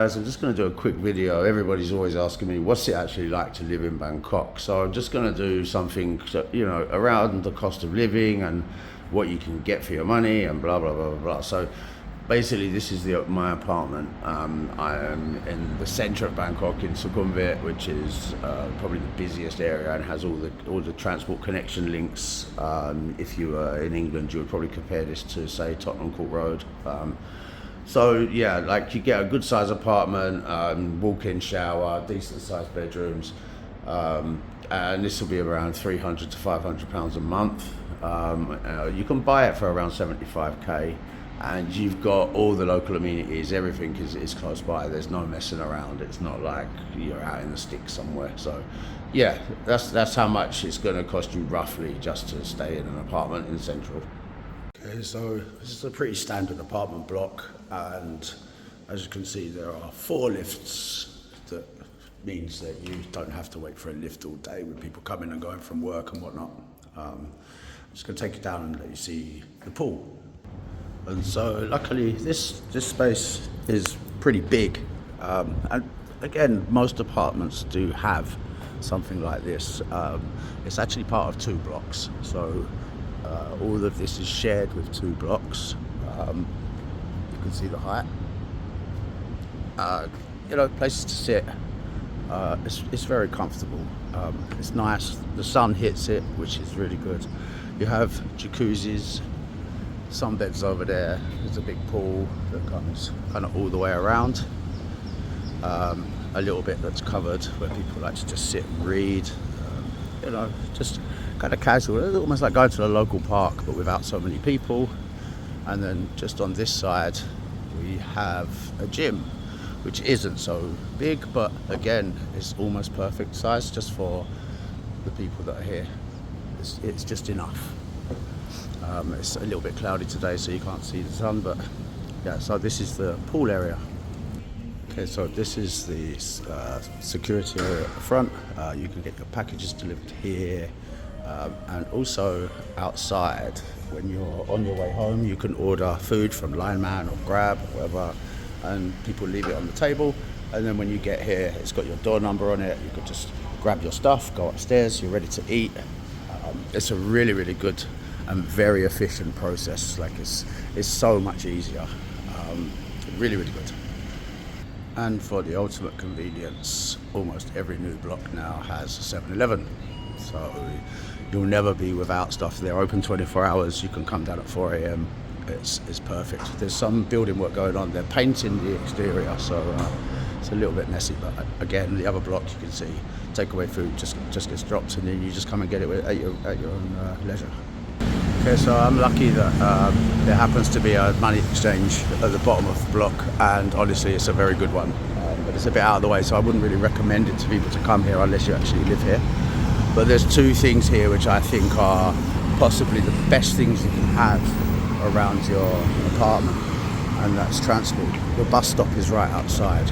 Guys, I'm just going to do a quick video. Everybody's always asking me, what's it actually like to live in Bangkok? So I'm just going to do something, around the cost of living and what you can get for your money and blah, blah, blah, blah, blah. So basically, this is my apartment. I am in the center of Bangkok in Sukhumvit, which is probably the busiest area and has all the transport connection links. If you were in England, you would probably compare this to, say, Tottenham Court Road. So yeah, like you get a good size apartment, walk-in shower, decent sized bedrooms, and this will be around 300 to 500 pounds a month. You can buy it for around 75k, and you've got all the local amenities. Everything is close by. There's no messing around. It's not like you're out in the sticks somewhere. So yeah, that's how much it's going to cost you roughly just to stay in an apartment in Central. Okay, so this is a pretty standard apartment block, and as you can see, there are 4 lifts. That means that you don't have to wait for a lift all day with people coming and going from work and whatnot. I'm just going to take you down and let you see the pool. And so luckily this space is pretty big, and again, most apartments do have something like this. It's actually part of 2 blocks, so all of this is shared with 2 blocks. You can see the height. Places to sit. It's very comfortable. It's nice. The sun hits it, which is really good. You have jacuzzis, sunbeds over there. There's a big pool that comes kind of all the way around. A little bit that's covered where people like to just sit and read. Just kind of casual. It's almost like going to the local park, but without so many people. And then just on this side, we have a gym, which isn't so big, but again, it's almost perfect size just for the people that are here. It's just enough. It's a little bit cloudy today, so you can't see the sun, but yeah, so this is the pool area. Okay, so this is the security area at the front. You can get your packages delivered here, and also outside when you're on your way home, you can order food from Lineman or Grab or whatever, and people leave it on the table, and then when you get here, it's got your door number on it. You can just grab your stuff, go upstairs, you're ready to eat. It's a really, really good and very efficient process. Like it's so much easier. Really, really good. And for the ultimate convenience, almost every new block now has a 7-Eleven. So you'll never be without stuff. They're open 24 hours. You can come down at 4 a.m. It's perfect. There's some building work going on. They're painting the exterior, so it's a little bit messy. But again, the other block, you can see takeaway food just gets dropped, and then you just come and get it at your own leisure. Okay, so I'm lucky that there happens to be a money exchange at the bottom of the block, and honestly, it's a very good one. But it's a bit out of the way, so I wouldn't really recommend it to people to come here unless you actually live here. But there's 2 things here which I think are possibly the best things you can have around your apartment, and that's transport. The bus stop is right outside.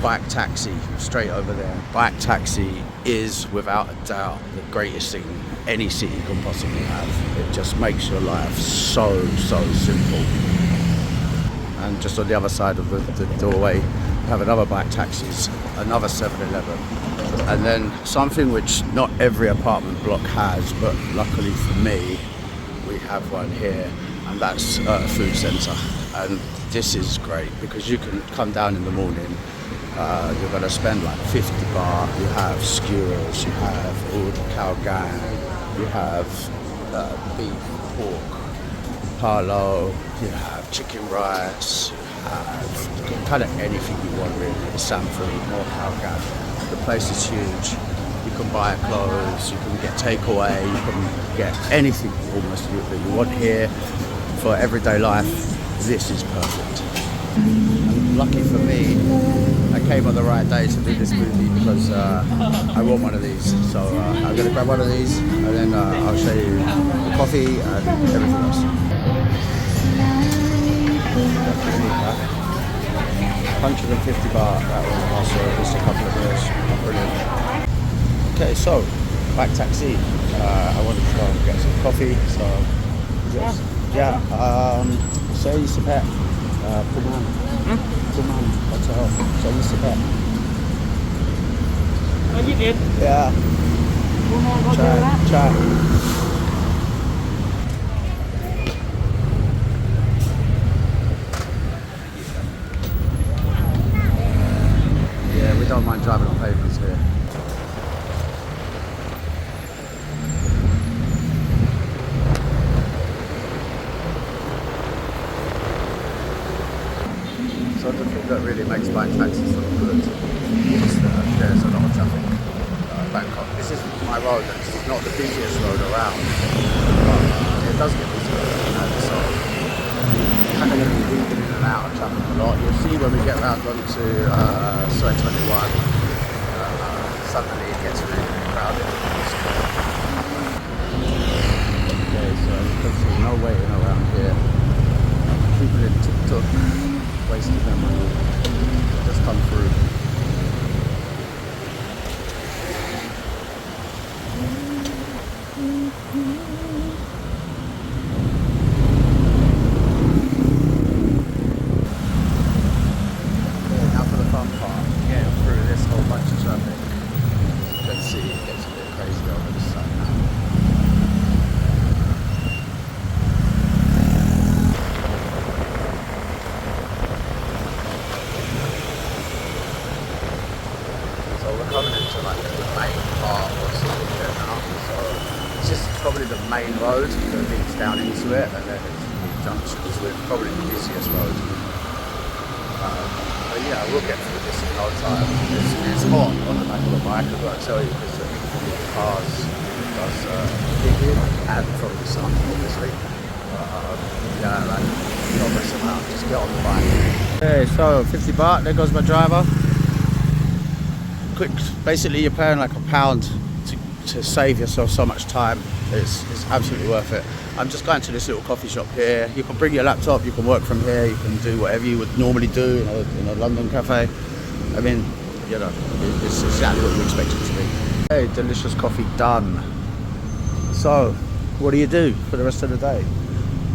Bike taxi, straight over there. Bike taxi is without a doubt the greatest thing any city can possibly have. It just makes your life so simple. And just on the other side of the doorway, you have another bike taxis, another 7-Eleven, and then something which not every apartment block has, but luckily for me, we have one here, and that's a food centre. And this is great because you can come down in the morning. You're going to spend like 50 baht. You have skewers, you have all the cow gang, you have beef, pork, palo, you have chicken rice, you have kind of anything you want really. Samphony, more cow gang. The place is huge. You can buy clothes, you can get takeaway, you can get anything almost that you want here for everyday life. This is perfect. And lucky for me, I came on the right day to do this movie because I want one of these. So I'm going to grab one of these, and then I'll show you the coffee and everything else. 150 baht, that one also, just a couple of meals. Brilliant. Okay, so back taxi. I wanted to go and get some coffee, so yeah. So you pet, Kuman Hotel. So you sit back. 21 Yeah. กูมองเขาเจอแล้ว Try. Yeah, we don't mind driving on pavements here. So the thing that really makes bike taxis look good is that there's a lot of traffic. Bangkok. This is my road, and it's not the busiest road around, but it does get busy, and so you're kind of going to be weaving in and out of traffic a lot. You'll see when we get round onto Soi 21, suddenly it gets really, really crowded. Okay, so you can see no waiting around here. People in tuk-tuk wasting their money, just come through. Now for the fun part, getting through this whole bunch of traffic. You can see it gets a bit crazy over the sun now. So we're coming into like the main part of Sydney here now. So this is probably the main road that leads down into it, and then it's the junctions with probably the busiest road. But yeah, we'll get through this in no time. It's hot on the back of the bike, I've got to tell you, because the cars does kick in, and from the sun, obviously. Yeah, like, don't mess around, just get on the bike. Okay, so 50 baht, there goes my driver. Quick, basically you're paying like £1 to save yourself so much time. It's absolutely worth it. I'm just going to this little coffee shop here. You can bring your laptop, you can work from here, you can do whatever you would normally do in a London cafe. I mean, you know, it's exactly what you expect it to be. Hey, delicious coffee done. So, what do you do for the rest of the day?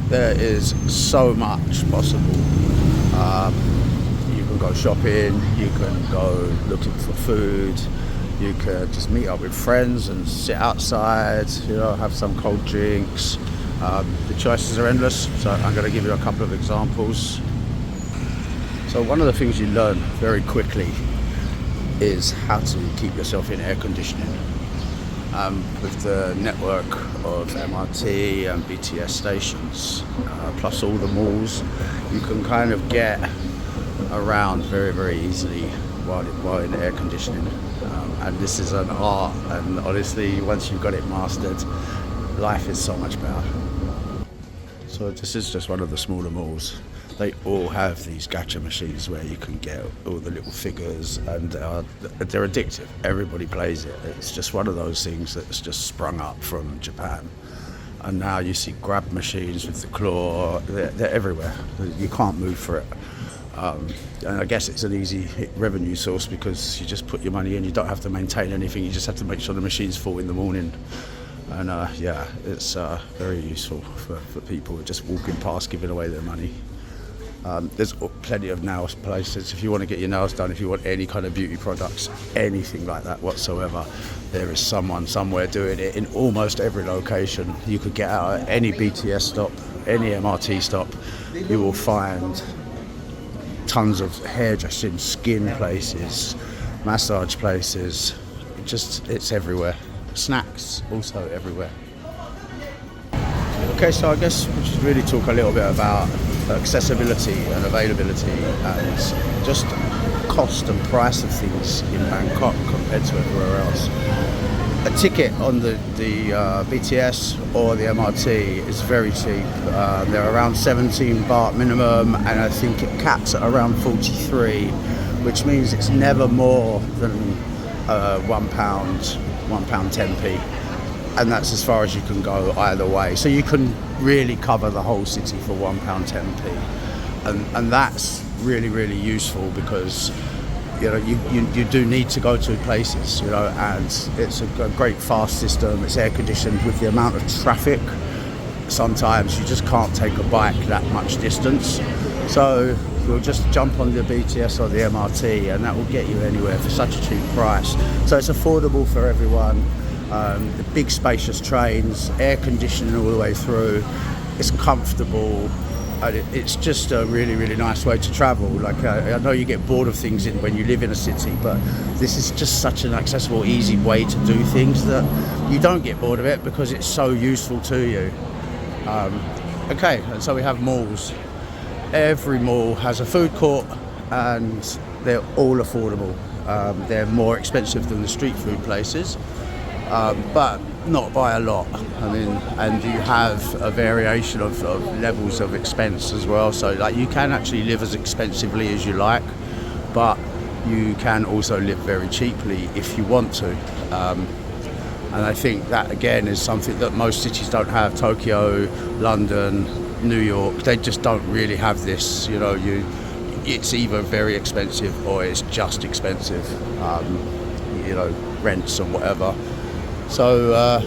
There is so much possible. You can go shopping, you can go looking for food, you can just meet up with friends and sit outside, you know, have some cold drinks. The choices are endless, so I'm going to give you a couple of examples. So one of the things you learn very quickly is how to keep yourself in air conditioning. With the network of MRT and BTS stations, plus all the malls, you can kind of get around very, very easily while in air conditioning. And this is an art, and honestly, once you've got it mastered, life is so much better. So this is just one of the smaller malls. They all have these gacha machines where you can get all the little figures, and they're addictive. Everybody plays it. It's just one of those things that's just sprung up from Japan. And now you see grab machines with the claw. They're everywhere. You can't move for it. And I guess it's an easy revenue source because you just put your money in, you don't have to maintain anything, you just have to make sure the machine's full in the morning. And yeah, it's very useful for people just walking past, giving away their money. There's plenty of nails places. If you want to get your nails done, if you want any kind of beauty products, anything like that whatsoever, there is someone somewhere doing it in almost every location. You could get out at any BTS stop, any MRT stop, you will find tons of hairdressing, skin places, massage places. It's everywhere. Snacks also everywhere. Okay, so I guess we should really talk a little bit about accessibility and availability and just cost and price of things in Bangkok compared to everywhere else. A ticket on the BTS or the MRT is very cheap. They're around 17 baht minimum, and I think it caps at around 43, which means it's never more than £1, £1.10p, and that's as far as you can go either way. So you can really cover the whole city for £1.10p, and that's really, really useful because you know you do need to go to places, you know, and it's a great fast system. It's air conditioned. With the amount of traffic, sometimes you just can't take a bike that much distance. So you'll just jump on the BTS or the MRT, and that will get you anywhere for such a cheap price. So it's affordable for everyone. The big spacious trains, air conditioning all the way through. It's comfortable. And it's just a really, really nice way to travel. Like I know you get bored of things when you live in a city, but this is just such an accessible, easy way to do things that you don't get bored of it because it's so useful to you. Okay, and so we have malls. Every mall has a food court, and they're all affordable. They're more expensive than the street food places, but not by a lot. I mean, and you have a variation of levels of expense as well. So like you can actually live as expensively as you like, but you can also live very cheaply if you want to. And I think that again is something that most cities don't have. Tokyo, London, New York, they just don't really have this. You know, it's either very expensive or it's just expensive. You know, rents and whatever. So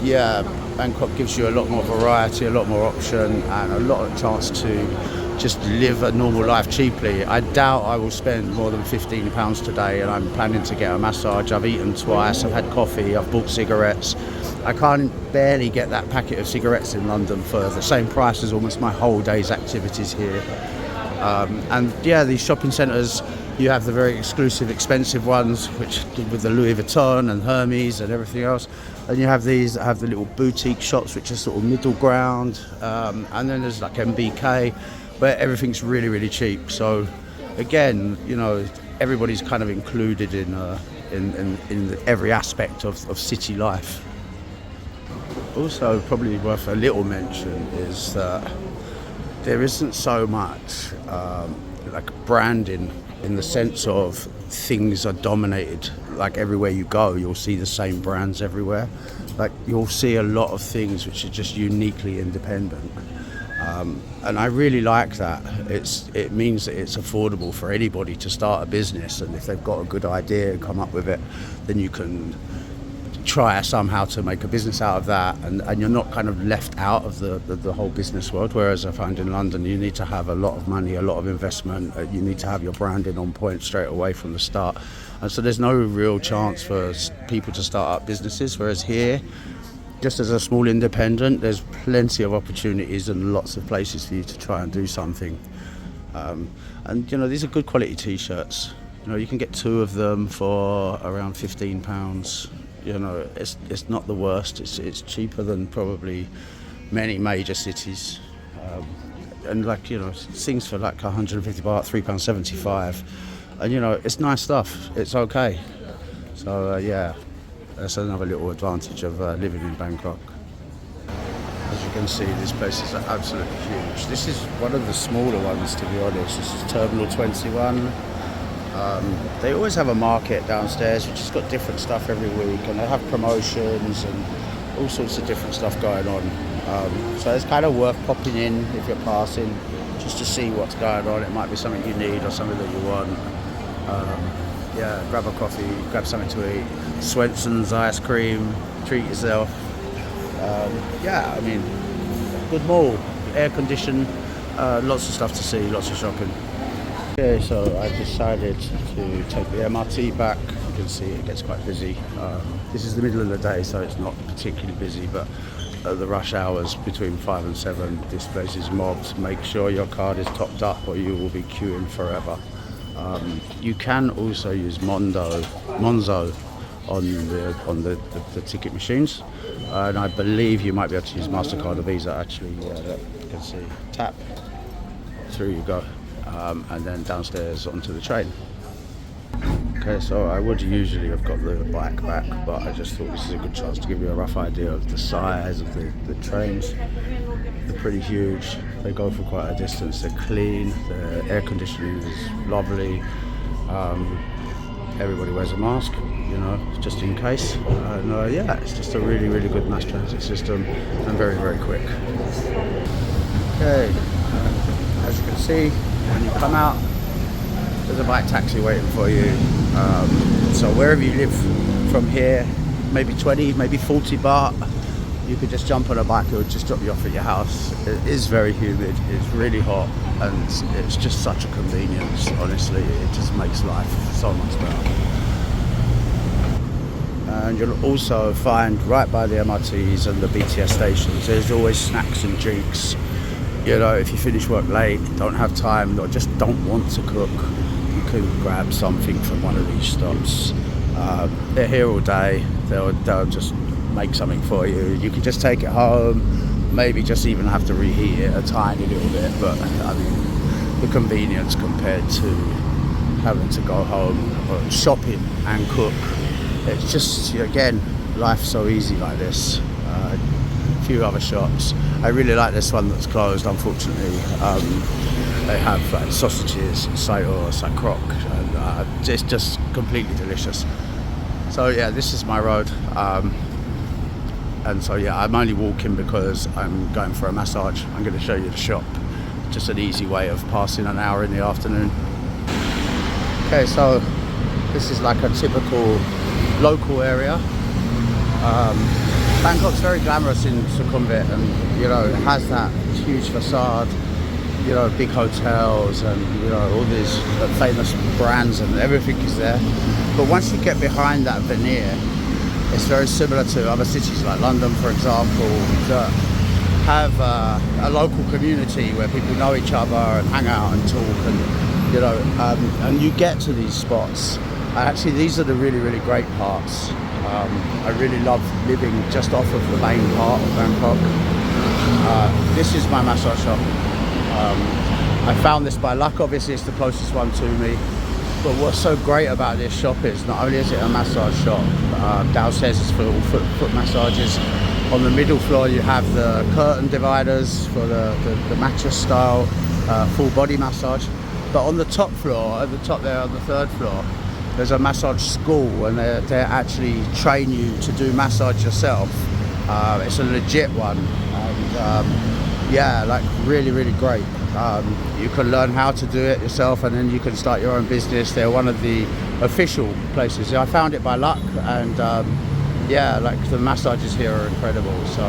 yeah, Bangkok gives you a lot more variety, a lot more option, and a lot of chance to just live a normal life cheaply. I doubt I will spend more than £15 today, and I'm planning to get a massage. I've eaten twice, I've had coffee, I've bought cigarettes. I can't barely get that packet of cigarettes in London for the same price as almost my whole day's activities here. And yeah, these shopping centres, you have the very exclusive, expensive ones, which with the Louis Vuitton and Hermes and everything else. And you have these that have the little boutique shops, which are sort of middle ground. And then there's like MBK, where everything's really, really cheap. So again, you know, everybody's kind of included in every aspect of city life. Also, probably worth a little mention is that there isn't so much like branding, in the sense of things are dominated. Like everywhere you go, you'll see the same brands everywhere. Like you'll see a lot of things which are just uniquely independent. And I really like that. It means that it's affordable for anybody to start a business, and if they've got a good idea and come up with it, then you can try somehow to make a business out of that, and you're not kind of left out of the whole business world. Whereas I find in London, you need to have a lot of money, a lot of investment. You need to have your branding on point straight away from the start, and so there's no real chance for people to start up businesses. Whereas here, just as a small independent, there's plenty of opportunities and lots of places for you to try and do something. And you know, these are good quality t-shirts. You know, you can get 2 of them for around £15. You know, it's not the worst. It's cheaper than probably many major cities. And like, you know, things for like 150 baht, £3.75. And you know, it's nice stuff. It's okay. So yeah, that's another little advantage of living in Bangkok. As you can see, this place is absolutely huge. This is one of the smaller ones, to be honest. This is Terminal 21. They always have a market downstairs which has got different stuff every week, and they have promotions and all sorts of different stuff going on. So it's kind of worth popping in if you're passing, just to see what's going on. It might be something you need or something that you want. Yeah, grab a coffee, grab something to eat. Swenson's ice cream, treat yourself. Yeah, I mean, good mall, air conditioned, lots of stuff to see, lots of shopping. Okay, so I decided to take the MRT back. You can see it gets quite busy. This is the middle of the day, so it's not particularly busy, but at the rush hours between 5 and 7, this place is mobbed. Make sure your card is topped up or you will be queuing forever. You can also use Monzo on the ticket machines, and I believe you might be able to use MasterCard or Visa actually. Yeah, look, you can see, tap, through you go. And then downstairs onto the train. Okay, so I would usually have got the bike back, but I just thought this is a good chance to give you a rough idea of the size of the trains. They're pretty huge. They go for quite a distance. They're clean. The air conditioning is lovely. Everybody wears a mask, you know, just in case. And yeah, it's just a really, really good mass transit system, and very, very quick. Okay, as you can see, when you come out, there's a bike taxi waiting for you. So wherever you live from here, maybe 20, maybe 40 baht, you could just jump on a bike, it would just drop you off at your house. It is very humid, it's really hot, and it's just such a convenience, honestly. It just makes life so much better. And you'll also find right by the MRTs and the BTS stations, there's always snacks and drinks. You know, if you finish work late, don't have time, or just don't want to cook, you can grab something from one of these stops. They're here all day, they'll just make something for you. You can just take it home, maybe just even have to reheat it a tiny little bit, but I mean, the convenience compared to having to go home or shopping and cook, it's just, again, life's so easy like this. A few other shops. I really like this one that's closed, unfortunately. They have like sausages, sayor, sacroc, and it's just completely delicious. So yeah, this is my road. And so yeah, I'm only walking because I'm going for a massage. I'm going to show you the shop. Just an easy way of passing an hour in the afternoon. Okay, so this is like a typical local area. Bangkok's very glamorous in Sukhumvit, and you know, it has that huge facade, you know, big hotels, and you know, all these famous brands, and everything is there. But once you get behind that veneer, it's very similar to other cities like London, for example, that have a local community where people know each other and hang out and talk, and you know, and you get to these spots. And actually, these are the really, really great parts. I really love living just off of the main part of Bangkok. This is my massage shop. I found this by luck, obviously it's the closest one to me. But what's so great about this shop is not only is it a massage shop, downstairs is for all foot massages. On the middle floor you have the curtain dividers for the mattress style full body massage. But on the top floor, at the top there on the third floor, there's a massage school, and they actually train you to do massage yourself. It's a legit one, and yeah, like really, really great. You can learn how to do it yourself, and then you can start your own business. They're one of the official places. I found it by luck, and yeah, like the massages here are incredible. So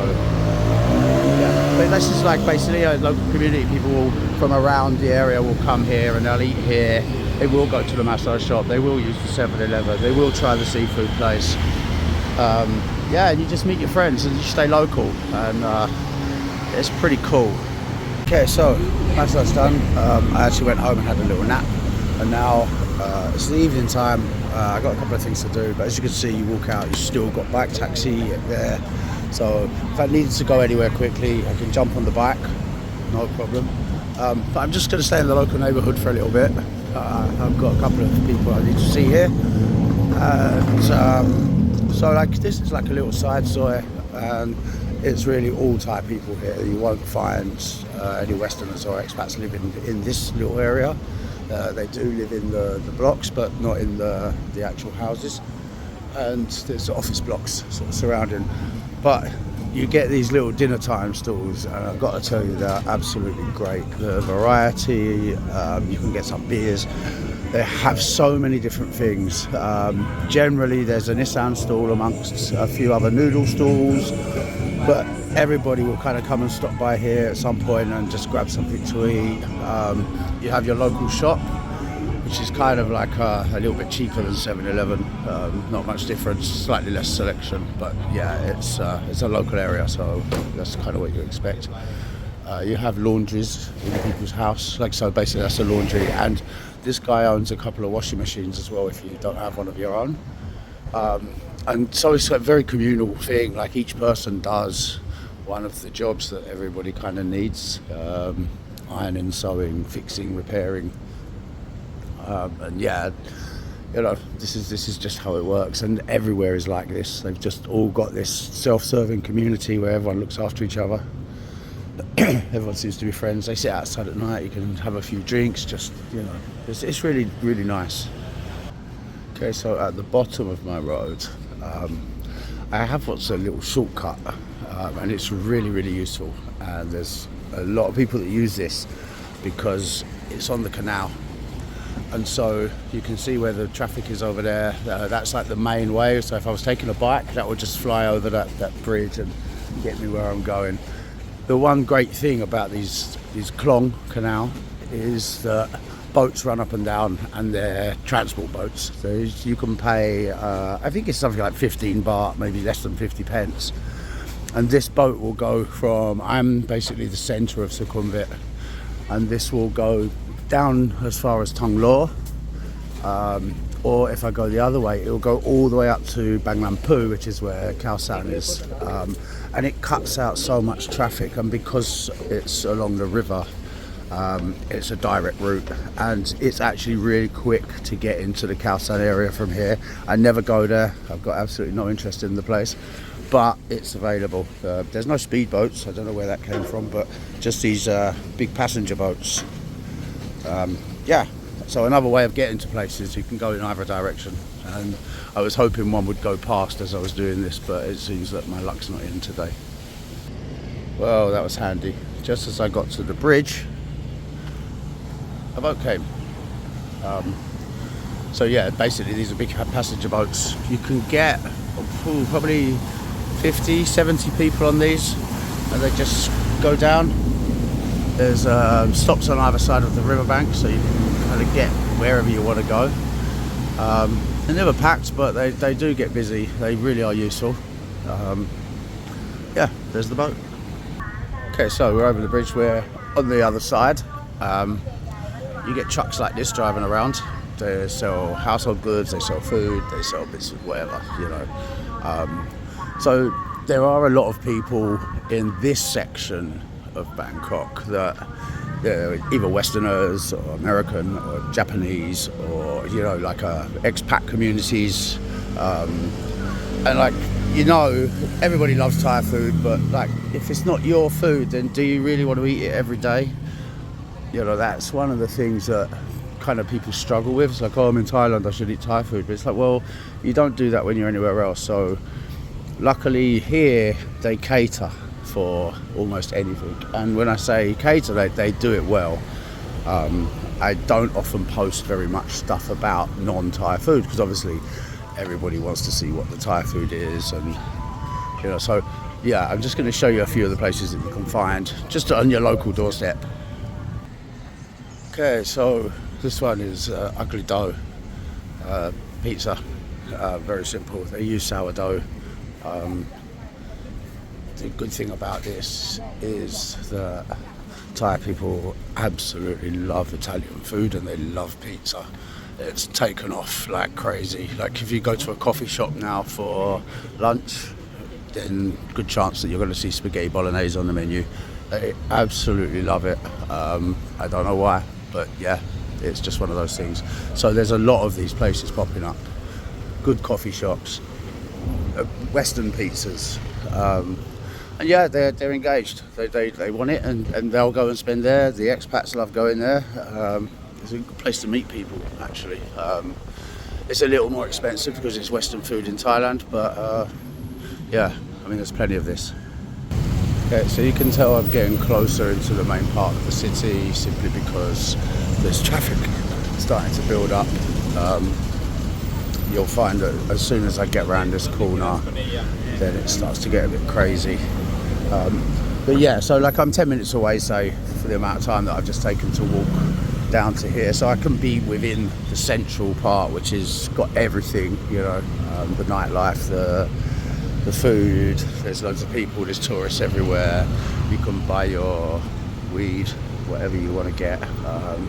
yeah, but this is like basically a local community. People from around the area will come here and they'll eat here. They will go to the massage shop, they will use the 7-Eleven, they will try the seafood place. Yeah, and you just meet your friends and you stay local, and it's pretty cool. Okay, so massage done. I actually went home and had a little nap, and now it's the evening time. I got a couple of things to do, but as you can see, you walk out, you still got bike taxi there. So if I needed to go anywhere quickly, I can jump on the bike, no problem. But I'm just going to stay in the local neighbourhood for a little bit. I've got a couple of people I need to see here, and so like this is like a little side soy, and it's really all Thai people here. You won't find any Westerners or expats living in this little area. They do live in the blocks, but not in the actual houses, and there's office blocks sort of surrounding. But you get these little dinner time stalls, and I've got to tell you, they're absolutely great. The variety, you can get some beers. They have so many different things. Generally there's an Nissan stall amongst a few other noodle stalls, but everybody will kind of come and stop by here at some point and just grab something to eat. You have your local shop, which is kind of like a little bit cheaper than 7-Eleven. Not much difference, slightly less selection, but yeah, it's a local area, so that's kind of what you expect. You have laundries in people's house, like so basically that's a laundry, and this guy owns a couple of washing machines as well if you don't have one of your own. And so it's a very communal thing, like each person does one of the jobs that everybody kind of needs, ironing, sewing, fixing, repairing. And yeah, you know, this is just how it works, and everywhere is like this. They've just all got this self-serving community where everyone looks after each other. Everyone seems to be friends. They sit outside at night, you can have a few drinks, just, you know, it's really, really nice. Okay, so at the bottom of my road, I have what's a little shortcut, and it's really, really useful, and there's a lot of people that use this because it's on the canal. And so you can see where the traffic is over there. That's like the main way. So if I was taking a bike, that would just fly over that bridge, and get me where I'm going. The one great thing about these Klong Canal is that boats run up and down, and they're transport boats. So you can pay, I think it's something like 15 baht, maybe less than 50 pence. And this boat will go from, I'm basically the centre of Sukhumvit, and this will go down as far as Tung Lo, or if I go the other way, it will go all the way up to Bang Lampu, which is where Khao San is, and it cuts out so much traffic. And because it's along the river, it's a direct route, and it's actually really quick to get into the Khao San area from here. I never go there, I've got absolutely no interest in the place, but it's available. There's no speedboats, I don't know where that came from, but just these big passenger boats. Yeah, so another way of getting to places, you can go in either direction, and I was hoping one would go past as I was doing this, but it seems that my luck's not in today. Well, that was handy. Just as I got to the bridge, a boat came. So yeah, basically these are big passenger boats. You can get probably 50, 70 people on these, and they just go down. There's stops on either side of the riverbank, so you can kind of get wherever you want to go. They're never packed, but they do get busy. They really are useful. Yeah, there's the boat. Okay, so we're over the bridge, we're on the other side. You get trucks like this driving around. They sell household goods, they sell food, they sell bits of whatever, you know. So there are a lot of people in this section of Bangkok that they're either Westerners or American or Japanese, or, you know, like expat communities. And like, you know, everybody loves Thai food, but like, if it's not your food, then do you really want to eat it every day? You know, that's one of the things that kind of people struggle with. It's like, oh, I'm in Thailand, I should eat Thai food. But it's like, well, you don't do that when you're anywhere else. So luckily here they cater for almost anything. And when I say cater, they do it well. I don't often post very much stuff about non-Thai food, because obviously everybody wants to see what the Thai food is. And, you know, so yeah, I'm just going to show you a few of the places that you can find just on your local doorstep. Okay, so this one is ugly dough pizza. Very simple. They use sourdough. The good thing about this is that Thai people absolutely love Italian food, and they love pizza. It's taken off like crazy. Like, if you go to a coffee shop now for lunch, then good chance that you're going to see spaghetti bolognese on the menu. They absolutely love it. I don't know why, but yeah, it's just one of those things. So there's a lot of these places popping up. Good coffee shops, Western pizzas, and yeah, they're engaged. They want it, and they'll go and spend there. The expats love going there. It's a good place to meet people, actually. It's a little more expensive because it's Western food in Thailand, but yeah, I mean, there's plenty of this. Okay, so you can tell I'm getting closer into the main part of the city simply because there's traffic starting to build up. You'll find that as soon as I get around this corner, then it starts to get a bit crazy. But yeah, so like, I'm 10 minutes away, say, for the amount of time that I've just taken to walk down to here, so I can be within the central part, which has got everything, you know, the nightlife, the food, there's loads of people, there's tourists everywhere, you can buy your weed, whatever you want to get.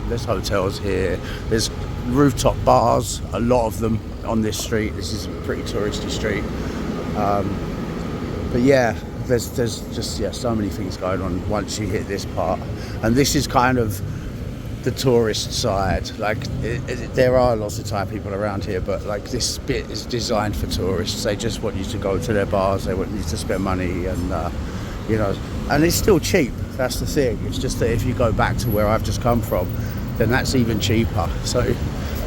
There's hotels here, there's rooftop bars, a lot of them on this street. This is a pretty touristy street. But yeah, there's just, yeah, so many things going on once you hit this part. And this is kind of the tourist side. Like, there are lots of Thai people around here, but like, this bit is designed for tourists. They just want you to go to their bars, they want you to spend money, and you know, and it's still cheap. That's the thing. It's just that if you go back to where I've just come from, then that's even cheaper. So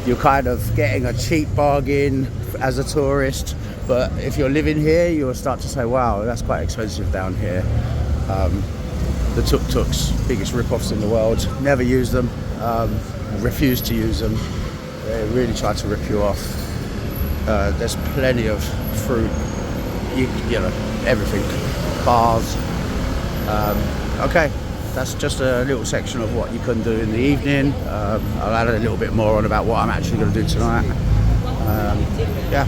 you're kind of getting a cheap bargain as a tourist, but if you're living here, you'll start to say, wow, that's quite expensive down here. The tuk-tuks, biggest rip-offs in the world. Never use them, refuse to use them. They really try to rip you off. There's plenty of fruit, you know, everything. bars. Okay, that's just a little section of what you can do in the evening. I'll add a little bit more on about what I'm actually going to do tonight. Yeah.